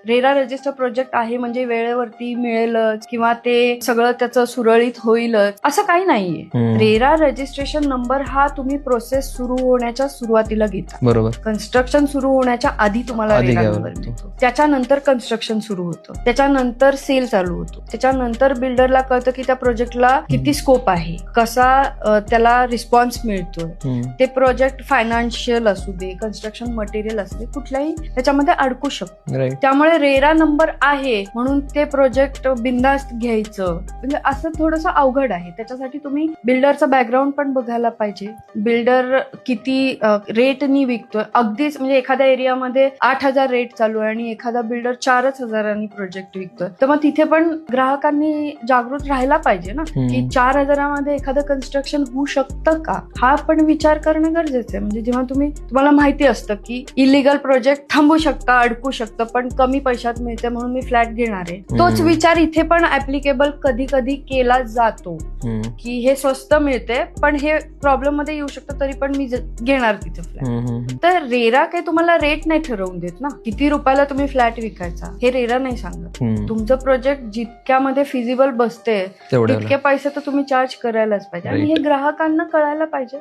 RERA register project आहे म्हणजे वेळेवरती मिळेलच किंवा ते सगळं त्याचं सुरळीत होईलच असं काही नाहीये. रेरा रजिस्ट्रेशन नंबर हा तुम्ही प्रोसेस सुरू होण्याच्या सुरुवातीला घेता. बरोबर. कन्स्ट्रक्शन सुरू होण्याच्या आधी तुम्हाला रेरा नंबर मिळतो. त्याच्यानंतर कन्स्ट्रक्शन सुरू होतं, त्याच्यानंतर सेल चालू होतो, त्याच्यानंतर बिल्डरला कळतं की त्या प्रोजेक्टला किती स्कोप आहे, कसा त्याला रिस्पॉन्स मिळतोय. ते प्रोजेक्ट फायनान्शियल असू दे, कन्स्ट्रक्शन मटेरियल असू दे, कुठल्याही त्याच्यामध्ये अडकू शकतो. त्यामुळे रेरा नंबर आहे म्हणून ते प्रोजेक्ट बिंदास्त घ्यायचं म्हणजे असं थोडंसं अवघड आहे. त्याच्यासाठी तुम्ही बिल्डरचा बॅकग्राऊंड पण बघायला पाहिजे. बिल्डर किती रेटनी विकतोय. अगदीच म्हणजे एखाद्या एरियामध्ये 8,000 रेट चालू आहे आणि एखादा बिल्डर 4,000 प्रोजेक्ट विकतोय, तर मग तिथे पण ग्राहकांनी जागृत राहायला पाहिजे ना की 4,000 एखादं कन्स्ट्रक्शन होऊ शकतं का, हा पण विचार करणं गरजेचं आहे. म्हणजे जेव्हा तुम्हाला माहिती असतं की इलिगल प्रोजेक्ट थांबू शकतं, अडकू शकतं, पण कमी पैशात मिळते म्हणून मी फ्लॅट घेणार आहे, तोच विचार इथे पण ऍप्लिकेबल कधी कधी केला जातो की हे स्वस्त मिळते पण हे प्रॉब्लेम मध्ये येऊ शकतं तरी पण मी घेणार तिथे फ्लॅट. तर रेरा काही तुम्हाला रेट नाही ठरवून देत ना किती रुपयाला तुम्ही फ्लॅट विकायचा, हे रेरा नाही सांगत. तुमचं प्रोजेक्ट जितक्यामध्ये फिजिबल बसते तितके पैसे तर तुम्ही चार्ज करायलाच पाहिजे आणि हे ग्राहकांना कळायला पाहिजे.